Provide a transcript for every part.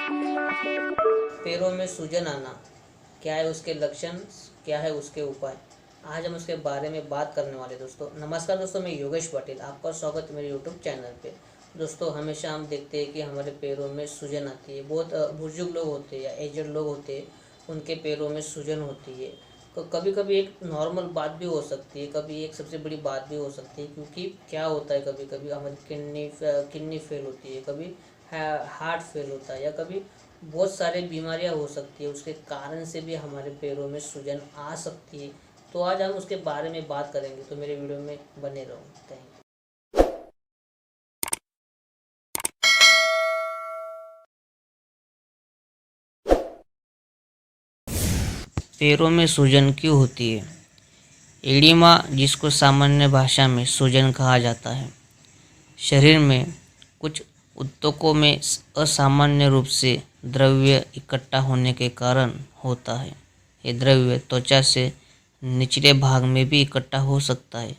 पैरों में सूजन आना, क्या है उसके लक्षण, क्या है उसके उपाय, आज हम उसके बारे में बात करने वाले। दोस्तों नमस्कार दोस्तों, मैं योगेश पटेल, आपका स्वागत है मेरे यूट्यूब चैनल पे। दोस्तों हमेशा हम देखते हैं कि हमारे पैरों में सूजन आती है। बहुत बुजुर्ग लोग होते हैं या एजड लोग होते हैं, उनके पैरों में सूजन होती है। तो कभी कभी एक नॉर्मल बात भी हो सकती है, कभी एक सबसे बड़ी बात भी हो सकती है। क्योंकि क्या होता है, कभी कभी हमारी किडनी फेल होती है, कभी हार्ट फेल होता है, या कभी बहुत सारे बीमारियां हो सकती है। उसके कारण से भी हमारे पैरों में सूजन आ सकती है। तो आज हम उसके बारे में बात करेंगे, तो मेरे वीडियो में बने रहो। Thank you. पैरों में सूजन क्यों होती है? एडिमा, जिसको सामान्य भाषा में सूजन कहा जाता है, शरीर में कुछ ऊतकों में असामान्य रूप से द्रव्य इकट्ठा होने के कारण होता है। ये द्रव्य त्वचा से निचले भाग में भी इकट्ठा हो सकता है।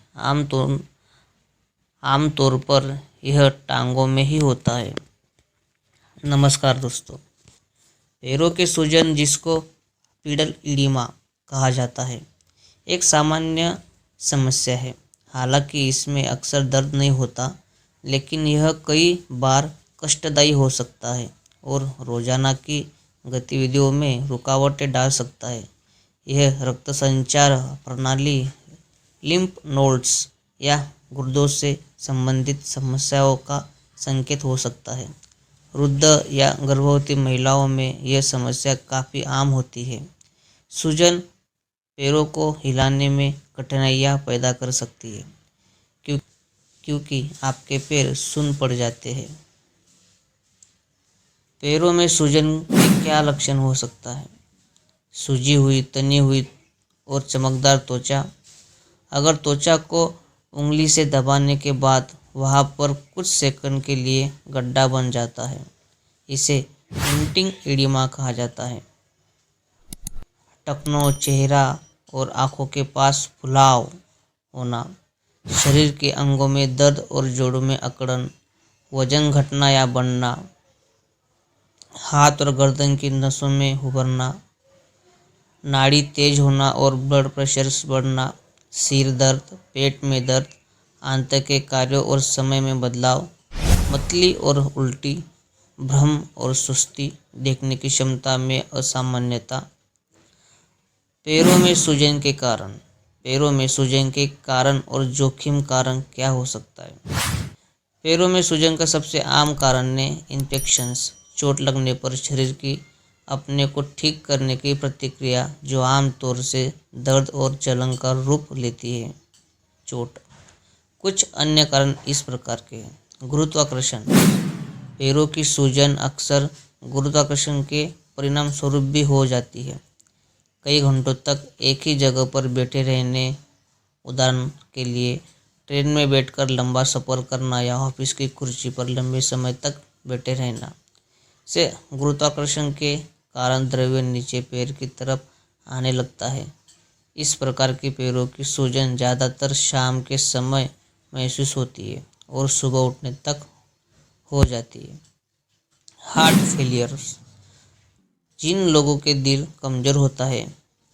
आमतौर पर यह टांगों में ही होता है। नमस्कार दोस्तों, पैरों के सूजन, जिसको पीडल इडिमा कहा जाता है, एक सामान्य समस्या है। हालांकि इसमें अक्सर दर्द नहीं होता, लेकिन यह कई बार कष्टदायी हो सकता है और रोजाना की गतिविधियों में रुकावटें डाल सकता है। यह रक्त संचार प्रणाली, लिम्फ नोड्स या गुर्दों से संबंधित समस्याओं का संकेत हो सकता है। वृद्ध या गर्भवती महिलाओं में यह समस्या काफ़ी आम होती है। सूजन पैरों को हिलाने में कठिनाइयाँ पैदा कर सकती है, क्योंकि आपके पैर सुन्न पड़ जाते हैं। पैरों में सूजन के क्या लक्षण हो सकता है? सूजी हुई, तनी हुई और चमकदार त्वचा। अगर त्वचा को उंगली से दबाने के बाद वहां पर कुछ सेकंड के लिए गड्ढा बन जाता है, इसे प्रिंटिंग एडिमा कहा जाता है। टखनों, चेहरा और आंखों के पास फुलाव होना। शरीर के अंगों में दर्द और जोड़ों में अकड़न। वजन घटना या बढ़ना। हाथ और गर्दन की नसों में उभरना। नाड़ी तेज होना और ब्लड प्रेशर बढ़ना। सिर दर्द, पेट में दर्द, आंत के कार्यों और समय में बदलाव। मतली और उल्टी। भ्रम और सुस्ती। देखने की क्षमता में असामान्यता। पैरों में सूजन के कारण। पैरों में सूजन के कारण और जोखिम कारण क्या हो सकता है? पैरों में सूजन का सबसे आम कारण है इन्फेक्शंस। चोट लगने पर शरीर की अपने को ठीक करने की प्रतिक्रिया, जो आमतौर से दर्द और जलन का रूप लेती है। चोट। कुछ अन्य कारण इस प्रकार के हैं। गुरुत्वाकर्षण। पैरों की सूजन अक्सर गुरुत्वाकर्षण के परिणाम स्वरूप भी हो जाती है। कई घंटों तक एक ही जगह पर बैठे रहने, उदाहरण के लिए ट्रेन में बैठकर लंबा सफ़र करना या ऑफिस की कुर्सी पर लंबे समय तक बैठे रहना से गुरुत्वाकर्षण के कारण द्रव्य नीचे पैर की तरफ आने लगता है। इस प्रकार की पैरों की सूजन ज़्यादातर शाम के समय महसूस होती है और सुबह उठने तक हो जाती है। Heart failures. जिन लोगों के दिल कमज़ोर होता है,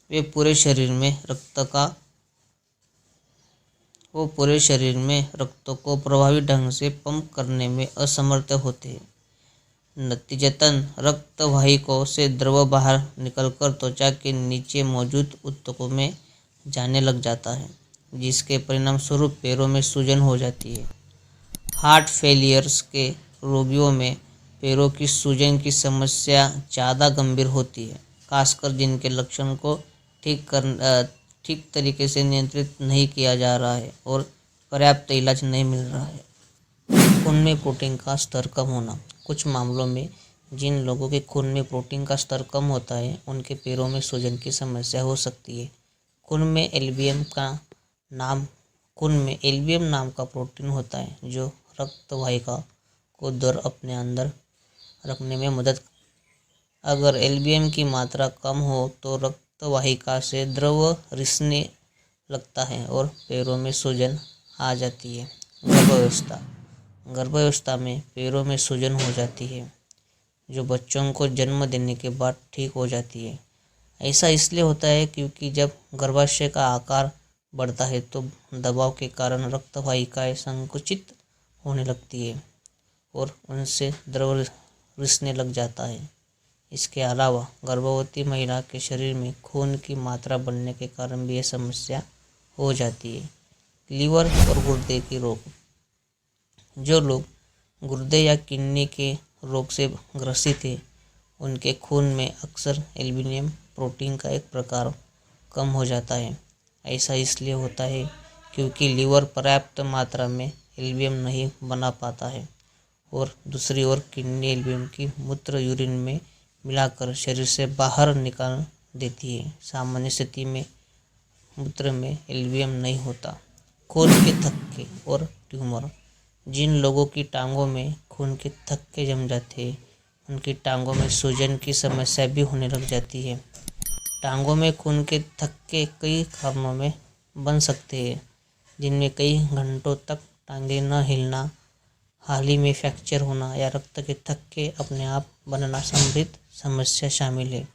वे पूरे शरीर में रक्त को प्रभावी ढंग से पंप करने में असमर्थ होते हैं। नतीजतन रक्त वाहिकाओं से द्रव बाहर निकलकर त्वचा के नीचे मौजूद ऊतकों में जाने लग जाता है, जिसके परिणाम स्वरूप पैरों में सूजन हो जाती है। हार्ट फेलियर्स के रोगियों में पैरों की सूजन की समस्या ज़्यादा गंभीर होती है, खासकर जिनके लक्षण को ठीक तरीके से नियंत्रित नहीं किया जा रहा है और पर्याप्त इलाज नहीं मिल रहा है। खून में प्रोटीन का स्तर कम होना। कुछ मामलों में जिन लोगों के खून में प्रोटीन का स्तर कम होता है, उनके पैरों में सूजन की समस्या हो सकती है। खून में एल्बियम नाम का प्रोटीन होता है, जो रक्त वाहिका को दर अपने अंदर रखने में मदद। अगर एल्बियम की मात्रा कम हो तो रक्त वाहिका से द्रव रिसने लगता है और पैरों में सूजन आ जाती है। गर्भावस्था में पैरों में सूजन हो जाती है। जो बच्चों को जन्म देने के बाद ठीक हो जाती है। ऐसा इसलिए होता है क्योंकि जब गर्भाशय का आकार बढ़ता है तो दबाव के कारण रक्त वाहिकाएं संकुचित होने लगती है और उनसे द्रव रिसने लग जाता है। इसके अलावा गर्भवती महिला के शरीर में खून की मात्रा बढ़ने के कारण भी यह समस्या हो जाती है। लीवर और गुर्दे के रोग। जो लोग गुर्दे या किडनी के रोग से ग्रसित हैं उनके खून में अक्सर एल्बुमिन प्रोटीन का एक प्रकार कम हो जाता है। ऐसा इसलिए होता है क्योंकि लीवर पर्याप्त मात्रा में एल्बुमिन नहीं बना पाता है और दूसरी ओर किडनी एल्बुमिन की मूत्र यूरिन में मिलाकर शरीर से बाहर निकाल देती है। सामान्य स्थिति में मूत्र में एल्बुमिन नहीं होता। खून के थक्के और ट्यूमर। जिन लोगों की टांगों में खून के थक्के जम जाते हैं उनकी टांगों में सूजन की समस्या भी होने लग जाती है। टांगों में खून के थक्के कई कारणों में बन सकते हैं, जिनमें कई घंटों तक टांगें न हिलना, हाल ही में फ्रैक्चर होना या रक्त के थक्के अपने आप बनना संबंधित समस्या शामिल है।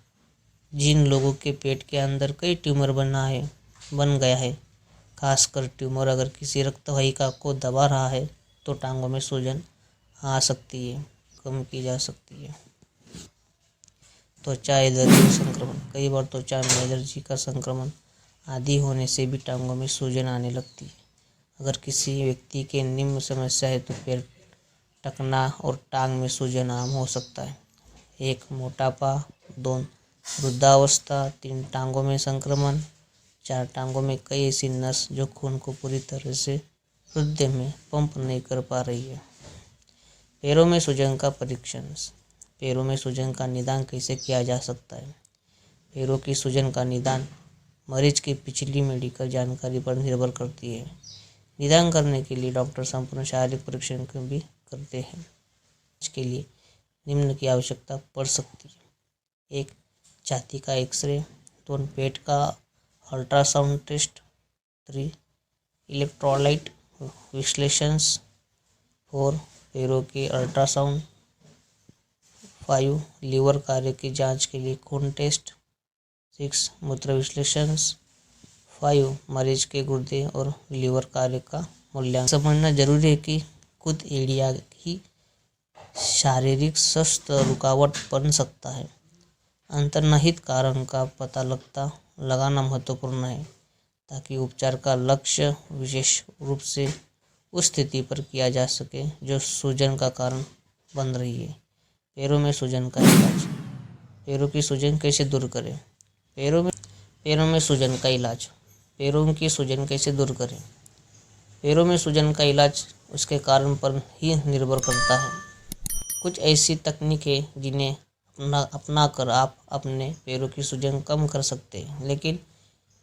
जिन लोगों के पेट के अंदर कई ट्यूमर बन गया है, खासकर ट्यूमर अगर किसी रक्त वाहिका को दबा रहा है तो टांगों में सूजन आ सकती है, कम की जा सकती है। त्वचा एलर्जी संक्रमण। कई बार त्वचा में एलर्जी का संक्रमण आदि होने से भी टांगों में सूजन आने लगती है। अगर किसी व्यक्ति के निम्न समस्या है तो पैर टकना और टांग में सूजन आम हो सकता है। 1. मोटापा। 2. वृद्धावस्था। 3. टांगों में संक्रमण। 4. टांगों में कई ऐसी नस जो खून को पूरी तरह से हृदय में पंप नहीं कर पा रही है। पैरों में सूजन का परीक्षण। पैरों में सूजन का निदान कैसे किया जा सकता है? पैरों की सूजन का निदान मरीज की पिछली मेडिकल जानकारी पर निर्भर करती है। निदान करने के लिए डॉक्टर संपूर्ण शारीरिक परीक्षण भी करते हैं। इसके लिए निम्न की आवश्यकता पड़ सकती है। 1. छाती का एक्सरे। 2. पेट का अल्ट्रासाउंड टेस्ट। 3. इलेक्ट्रोलाइट विश्लेषण। 4. पैरों के अल्ट्रासाउंड। 5. लीवर कार्य की जांच के लिए खून टेस्ट। 6. मूत्र विश्लेषण। 5. मरीज के गुर्दे और लीवर कार्य का मूल्यांकन। समझना जरूरी है कि खुद एडिया ही शारीरिक स्वास्थ्य रुकावट बन सकता है। अंतर्निहित कारण का पता लगाना महत्वपूर्ण है ताकि उपचार का लक्ष्य विशेष रूप से उस स्थिति पर किया जा सके जो सूजन का कारण बन रही है। पैरों में सूजन का इलाज। पैरों की सूजन कैसे दूर करें? पैरों में सूजन का इलाज। पैरों की सूजन कैसे दूर करें? पैरों में सूजन का इलाज उसके कारण पर ही निर्भर करता है। कुछ ऐसी तकनीकें जिन्हें अपना कर आप अपने पैरों की सूजन कम कर सकते हैं, लेकिन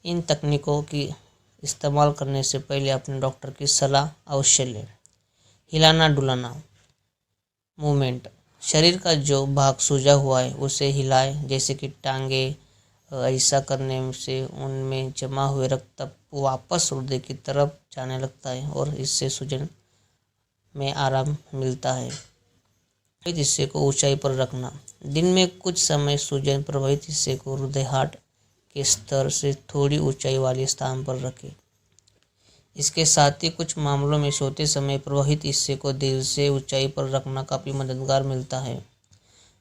इन तकनीकों की इस्तेमाल करने से पहले अपने डॉक्टर की सलाह अवश्य लें। हिलाना डुलाना। मूवमेंट। शरीर का जो भाग सूजा हुआ है उसे हिलाएं, जैसे कि टांगे। ऐसा करने से उनमें जमा हुए रक्त वापस हृदय की तरफ जाने लगता है और इससे सूजन में आराम मिलता है। प्रभावित हिस्से को ऊंचाई पर रखना। दिन में कुछ समय सूजन प्रभावित हिस्से को हृदय हार्ट के स्तर से थोड़ी ऊंचाई वाले स्थान पर रखें। इसके साथ ही कुछ मामलों में सोते समय प्रभावित हिस्से को दिल से ऊंचाई पर रखना काफ़ी मददगार मिलता है।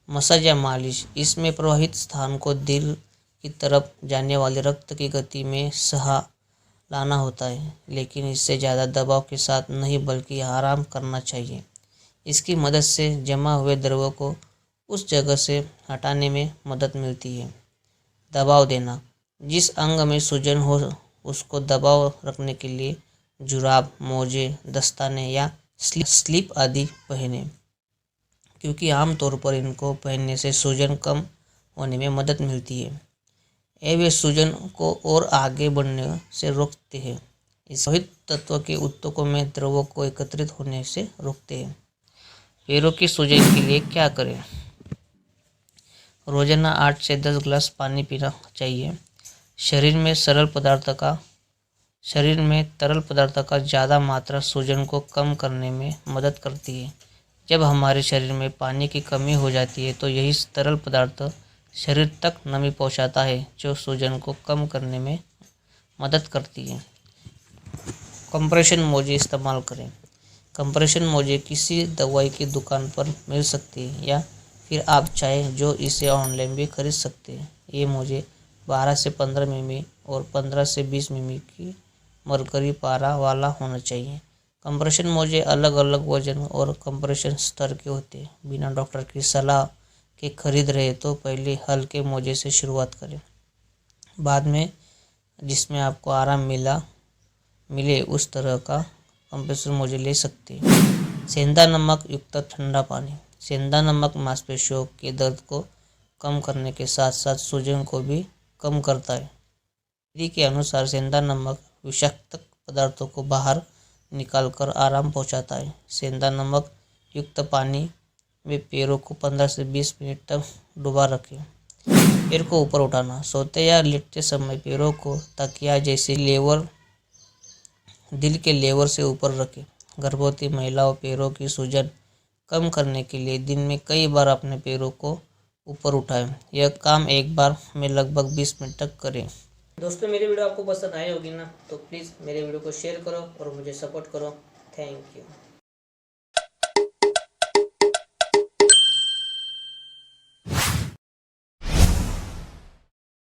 मसाज या मालिश। इसमें प्रभावित स्थान को दिल की तरफ जाने वाले रक्त की गति में सहा लाना होता है, लेकिन इससे ज़्यादा दबाव के साथ नहीं बल्कि आराम करना चाहिए। इसकी मदद से जमा हुए द्रव को उस जगह से हटाने में मदद मिलती है। दबाव देना। जिस अंग में सूजन हो उसको दबाव रखने के लिए जुराब, मोजे, दस्ताने या स्लीप आदि पहने, क्योंकि आमतौर पर इनको पहनने से सूजन कम होने में मदद मिलती है। वे सूजन को और आगे बढ़ने से रोकते हैं। इस लोहित तत्व के ऊतकों में द्रवों को एकत्रित होने से रोकते हैं। पैरों की सूजन के लिए क्या करें? रोजाना 8 से 10 गिलास पानी पीना चाहिए। शरीर में तरल पदार्थ का ज़्यादा मात्रा सूजन को कम करने में मदद करती है। जब हमारे शरीर में पानी की कमी हो जाती है तो यही तरल पदार्थ शरीर तक नमी पहुंचाता है, जो सूजन को कम करने में मदद करती है। कंप्रेशन मोजे इस्तेमाल करें। कंप्रेशन मोजे किसी दवाई की दुकान पर मिल सकती है या फिर आप चाहें जो इसे ऑनलाइन भी खरीद सकते हैं। ये मोजे 12 से 15 मिमी और 15 से 20 मिमी की मरकरी पारा वाला होना चाहिए। कंप्रेशन मोजे अलग अलग वजन और कंप्रेशन स्तर के होते हैं। बिना डॉक्टर की सलाह के खरीद रहे तो पहले हल्के मोजे से शुरुआत करें, बाद में जिसमें आपको आराम मिले उस तरह का कंप्रेशन मोजे ले सकते हैं। सेंधा नमक युक्त ठंडा पानी। सेंधा नमक मांसपेशियों के दर्द को कम करने के साथ साथ सूजन को भी कम करता है। विधि के अनुसार सेंधा नमक विषाक्त पदार्थों को बाहर निकालकर आराम पहुंचाता है। सेंधा नमक युक्त पानी में पैरों को 15 से 20 मिनट तक डुबा रखें। पैर को ऊपर उठाना। सोते या लेटते समय पैरों को तकिया जैसे लेवर दिल के लेवर से ऊपर रखें। गर्भवती महिलाओं पैरों की सूजन कम करने के लिए दिन में कई बार अपने पैरों को ऊपर उठाएं। यह काम एक बार में लगभग 20 मिनट तक करें। दोस्तों, मेरी वीडियो आपको पसंद आई होगी ना, तो प्लीज़ मेरे वीडियो को शेयर करो और मुझे सपोर्ट करो। Thank you.